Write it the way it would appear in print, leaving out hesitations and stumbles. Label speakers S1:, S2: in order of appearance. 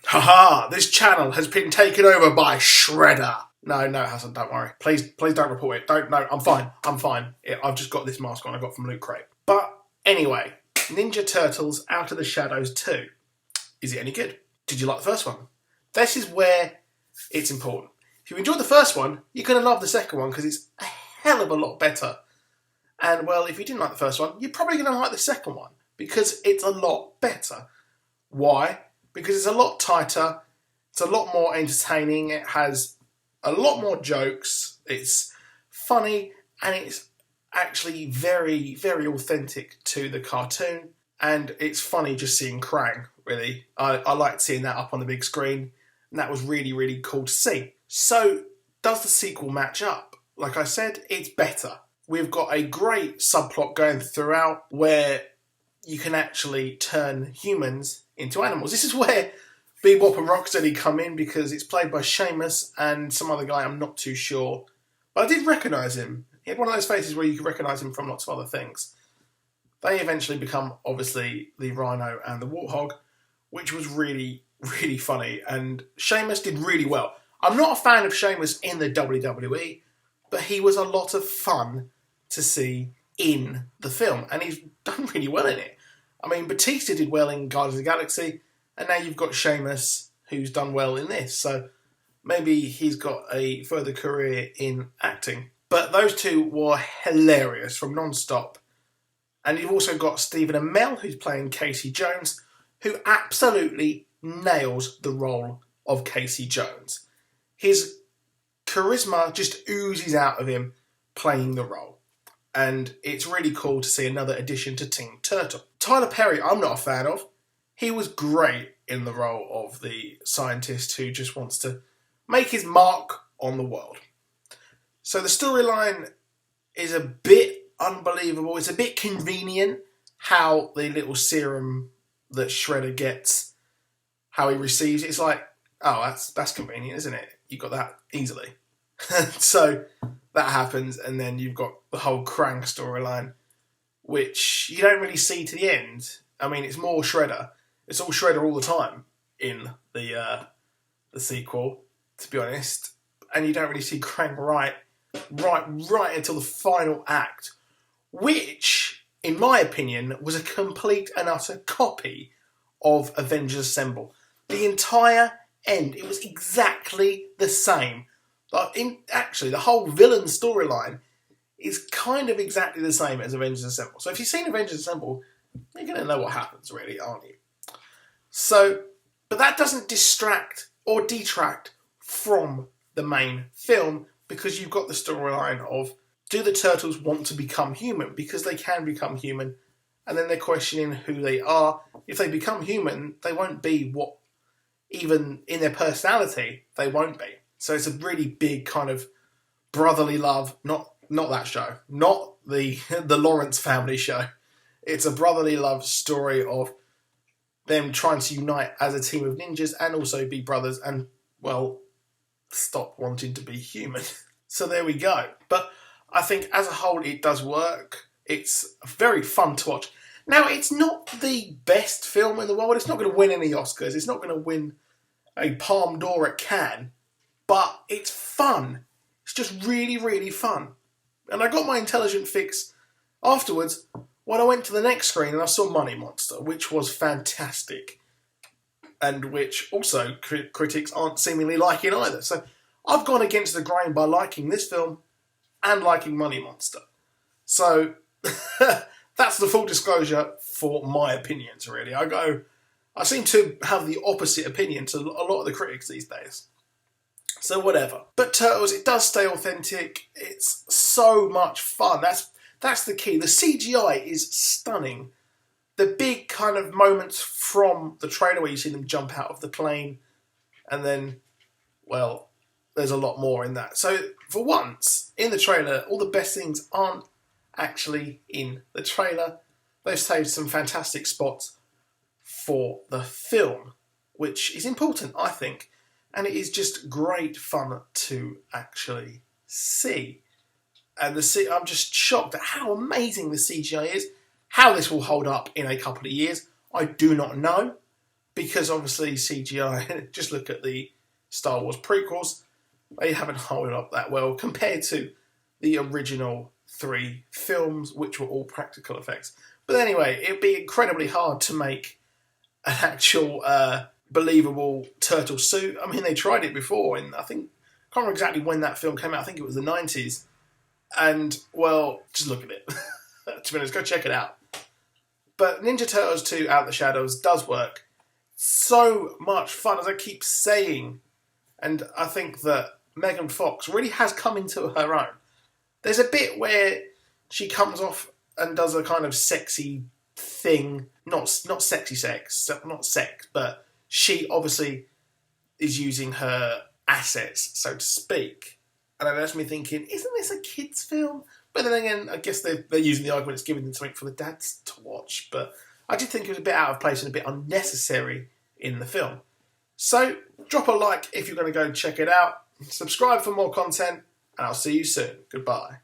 S1: Haha, this channel has been taken over by Shredder. No, it hasn't, don't worry. Please don't report it. No, I'm fine. I've just got this mask on I got from Loot Crate. But anyway, Ninja Turtles Out of the Shadows 2. Is it any good? Did you like the first one? This is where it's important. If you enjoyed the first one, you're going to love the second one because it's a hell of a lot better. And, well, if you didn't like the first one, you're probably going to like the second one because it's a lot better. Why? Because it's a lot tighter, it's a lot more entertaining, it has a lot more jokes, it's funny, and it's actually very, very authentic to the cartoon, and it's funny just seeing Krang, really. I liked seeing that up on the big screen, and that was really, really cool to see. So, does the sequel match up? Like I said, it's better. We've got a great subplot going throughout where you can actually turn humans into animals. This is where Bebop and Rocksteady come in because it's played by Seamus and some other guy, I'm not too sure. But I did recognise him. He had one of those faces where you could recognise him from lots of other things. They eventually become, obviously, the Rhino and the Warthog, which was really, really funny. And Seamus did really well. I'm not a fan of Seamus in the WWE, but he was a lot of fun to see in the film. And he's done really well in it. I mean, Batista did well in Guardians of the Galaxy, and now you've got Seamus, who's done well in this. So maybe he's got a further career in acting. But those two were hilarious from non-stop. And you've also got Stephen Amell, who's playing Casey Jones, who absolutely nails the role of Casey Jones. His charisma just oozes out of him playing the role. And it's really cool to see another addition to Team Turtle. Tyler Perry, I'm not a fan of. He was great in the role of the scientist who just wants to make his mark on the world. So the storyline is a bit unbelievable. It's a bit convenient how the little serum that Shredder gets, how he receives it. It's like, oh, that's convenient, isn't it? You got that easily. So that happens, and then you've got the whole Krang storyline, which you don't really see to the end. I mean, it's more Shredder. It's all Shredder all the time in the sequel, to be honest. And you don't really see Krang right until the final act, which, in my opinion, was a complete and utter copy of Avengers Assemble. The entire end, it was exactly the same. Actually, the whole villain storyline is kind of exactly the same as Avengers Assemble. So if you've seen Avengers Assemble, you're going to know what happens, really, aren't you? So, but that doesn't distract or detract from the main film because you've got the storyline of, do the Turtles want to become human? Because they can become human, and then they're questioning who they are. If they become human, they won't be what, even in their personality, they won't be. So it's a really big kind of brotherly love, not that show, not the Lawrence family show. It's a brotherly love story of them trying to unite as a team of ninjas and also be brothers and, well, stop wanting to be human. So there we go. But I think as a whole it does work. It's very fun to watch. Now, it's not the best film in the world. It's not going to win any Oscars. It's not going to win a Palme d'Or at Cannes. But it's fun. It's just really, really fun. And I got my intelligent fix afterwards when I went to the next screen and I saw Money Monster, which was fantastic. And which also critics aren't seemingly liking either. So I've gone against the grain by liking this film and liking Money Monster. So that's the full disclosure for my opinions, really. I seem to have the opposite opinion to a lot of the critics these days. So whatever. But Turtles, it does stay authentic. It's so much fun. That's the key. The CGI is stunning. The big kind of moments from the trailer where you see them jump out of the plane, and then, well, there's a lot more in that. So for once, in the trailer, all the best things aren't actually in the trailer. They've saved some fantastic spots for the film, which is important, I think. And it is just great fun to actually see. And I'm just shocked at how amazing the CGI is. How this will hold up in a couple of years, I do not know. because obviously CGI, just look at the Star Wars prequels, they haven't held up that well compared to the original 3 films, which were all practical effects. But anyway, it'd be incredibly hard to make an actual believable turtle suit. I mean, they tried it before, and I think, I can't remember exactly when that film came out, I think it was the 90s. And, well, just look at it. To be honest, go check it out. But Ninja Turtles 2 Out of the Shadows does work. So much fun, as I keep saying. And I think that Megan Fox really has come into her own. There's a bit where she comes off and does a kind of sexy thing. Not sexy sex, not sex, but she obviously is using her assets, so to speak. And it has me thinking, isn't this a kid's film? But then again, I guess they're using the argument it's giving them something for the dads to watch. But I did think it was a bit out of place and a bit unnecessary in the film. So drop a like if you're going to go and check it out. Subscribe for more content, and I'll see you soon. Goodbye.